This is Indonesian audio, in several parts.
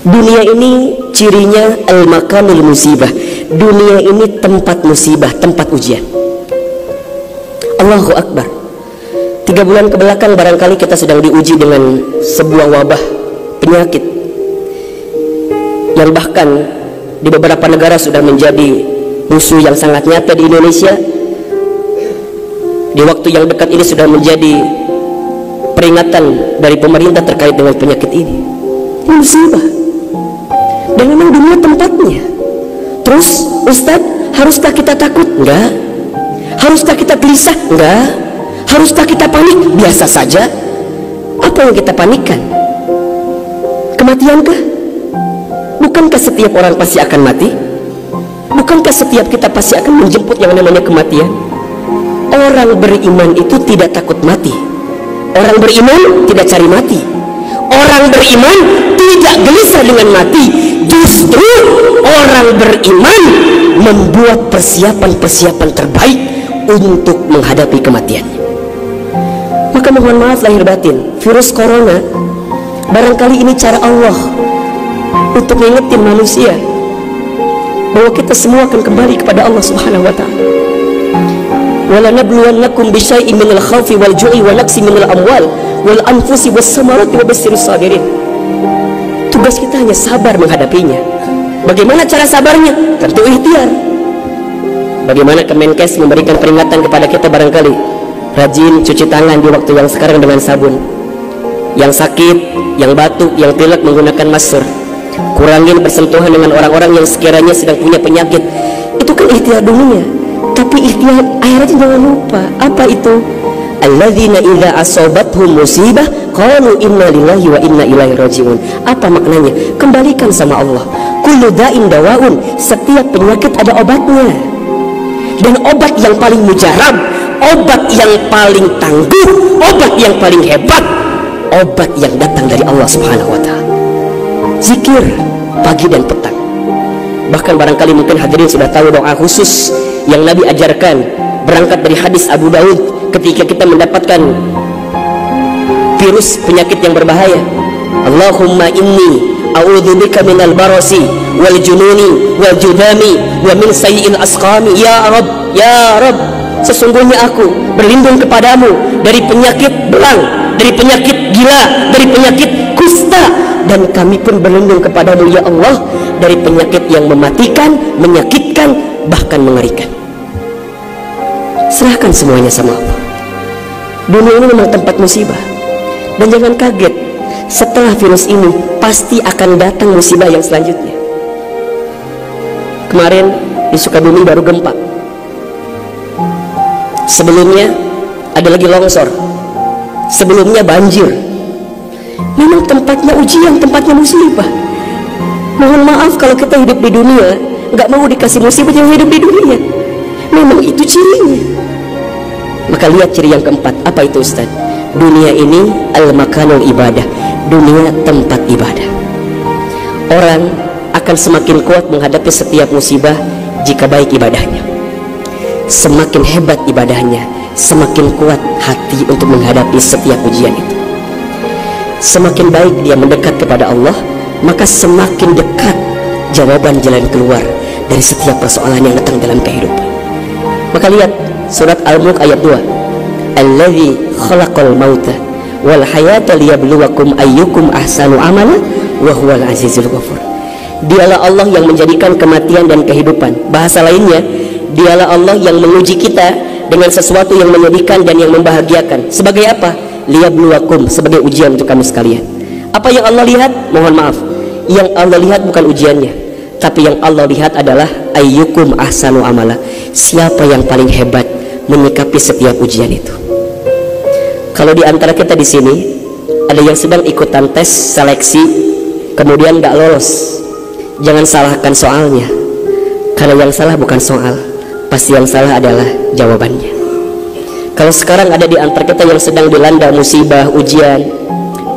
Dunia ini cirinya al-makanul musibah. Dunia ini tempat musibah, tempat ujian. Allahu Akbar. 3 bulan kebelakang barangkali kita sedang diuji dengan sebuah wabah penyakit yang bahkan di beberapa negara sudah menjadi musuh yang sangat nyata. Di Indonesia di waktu yang dekat ini sudah menjadi peringatan dari pemerintah terkait dengan penyakit ini. Ini musibah, dan memang dunia tempatnya. Terus Ustaz, haruskah kita takut? Enggak. Haruskah kita gelisah? Enggak. Haruskah kita panik? Biasa saja. Apa yang kita panikkan? Kematiankah? Bukankah setiap orang pasti akan mati? Bukankah setiap kita pasti akan menjemput yang namanya kematian? Orang beriman itu tidak takut mati. Orang beriman tidak cari mati. Orang beriman tidak gelisah dengan mati. Justru orang beriman membuat persiapan-persiapan terbaik untuk menghadapi kematiannya. Maka mohon maaf lahir batin, virus corona barangkali ini cara Allah untuk mengingetin manusia bahwa kita semua akan kembali kepada Allah Subhanahu wa taala. Wala nabluwannakum bisyai'in minal khawfi wal ju'i wa naqsi minal amwal wal anfusi was samarati wa basyirus sabirin. Tugas kita hanya sabar menghadapinya. Bagaimana cara sabarnya? Tentu ikhtiar. Bagaimana Kemenkes memberikan peringatan kepada kita barangkali? Rajin cuci tangan di waktu yang sekarang dengan sabun. Yang sakit, yang batuk, yang pilek menggunakan masker. Kurangin bersentuhan dengan orang-orang yang sekiranya sedang punya penyakit. Itu kan ikhtiar dunia. Tapi ikhtiar akhiratnya jangan lupa. Apa itu? Alladzina idza asabathum musibah qalu inna lillahi wa inna ilaihi raji'un. Apa maknanya? Kembalikan sama Allah. Kullu da'in dawaun. Setiap penyakit ada obatnya. Dan obat yang paling mujarab, obat yang paling tangguh, obat yang paling hebat, obat yang datang dari Allah Subhanahu wa taala. Zikir pagi dan petang. Bahkan barangkali mungkin hadirin sudah tahu doa khusus yang Nabi ajarkan, berangkat dari hadis Abu Daud ketika kita mendapatkan virus penyakit yang berbahaya. Allahumma inni a'udzubika minal barasi wal jununi wal judami wa min sayyi'il asqami. Ya Rabb, ya Rabb, sesungguhnya aku berlindung kepadamu dari penyakit belang, dari penyakit gila, dari penyakit kusta, dan kami pun berlindung kepadamu ya Allah dari penyakit yang mematikan, menyakitkan, bahkan mengerikan. Serahkan semuanya sama Allah. Dunia ini memang tempat musibah, dan jangan kaget, setelah virus ini pasti akan datang musibah yang selanjutnya. Kemarin di Sukabumi baru gempa. Sebelumnya ada lagi longsor. Sebelumnya banjir. Memang tempatnya ujian, tempatnya musibah. Mohon maaf kalau kita hidup di dunia nggak mau dikasih musibah yang hidup di dunia. Memang itu cirinya. Maka lihat ciri yang keempat. Apa itu Ustaz? Dunia ini al-makanul ibadah. Dunia tempat ibadah. Orang akan semakin kuat menghadapi setiap musibah jika baik ibadahnya. Semakin hebat ibadahnya, semakin kuat hati untuk menghadapi setiap ujian itu. Semakin baik dia mendekat kepada Allah, maka semakin dekat jawaban jalan keluar dari setiap persoalan yang datang dalam kehidupan. Maka lihat surat Al-Mulk ayat 2. Allazi khalaqal mauta wal hayata liyabluwakum ayyukum ahsanu amala wa huwal azizul ghafur. Dialah Allah yang menjadikan kematian dan kehidupan. Bahasa lainnya, dialah Allah yang menguji kita dengan sesuatu yang menyedihkan dan yang membahagiakan. Sebagai apa? Liyabluwakum, sebagai ujian untuk kamu sekalian. Apa yang Allah lihat? Mohon maaf, yang Allah lihat bukan ujiannya, tapi yang Allah lihat adalah ayyukum ahsanu amala. Siapa yang paling hebat menyikapi setiap ujian itu. Kalau di antara kita di sini ada yang sedang ikutan tes seleksi kemudian nggak lolos, jangan salahkan soalnya, karena yang salah bukan soal, pasti yang salah adalah jawabannya. Kalau sekarang ada di antara kita yang sedang dilanda musibah, ujian,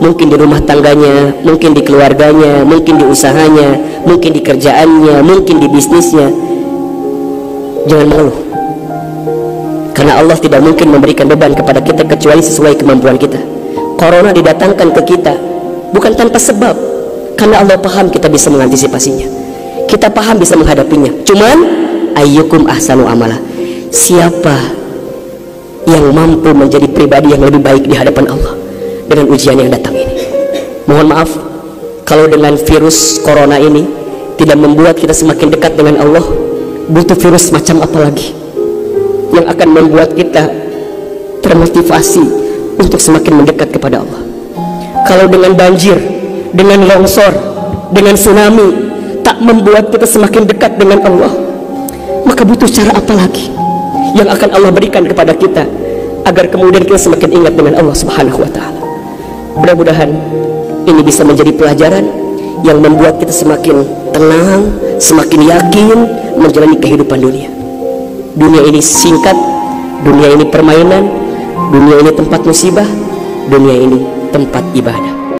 mungkin di rumah tangganya, mungkin di keluarganya, mungkin di usahanya, mungkin di kerjaannya, mungkin di bisnisnya, jangan mengeluh, karena Allah tidak mungkin memberikan beban kepada kita kecuali sesuai kemampuan kita. Corona didatangkan ke kita bukan tanpa sebab. Karena Allah paham kita bisa mengantisipasinya, kita paham bisa menghadapinya. Cuman ayyukum ahsanu amala, siapa yang mampu menjadi pribadi yang lebih baik di hadapan Allah dengan ujian yang datang ini. Mohon maaf kalau dengan virus corona ini tidak membuat kita semakin dekat dengan Allah. Butuh virus macam apa lagi yang akan membuat kita termotivasi untuk semakin mendekat kepada Allah? Kalau dengan banjir, dengan longsor, dengan tsunami tak membuat kita semakin dekat dengan Allah, maka butuh cara apa lagi yang akan Allah berikan kepada kita agar kemudian kita semakin ingat dengan Allah Subhanahu wa ta'ala. Mudah-mudahan ini bisa menjadi pelajaran yang membuat kita semakin tenang, semakin yakin menjalani kehidupan dunia. Dunia ini singkat, dunia ini permainan, dunia ini tempat musibah, dunia ini tempat ibadah.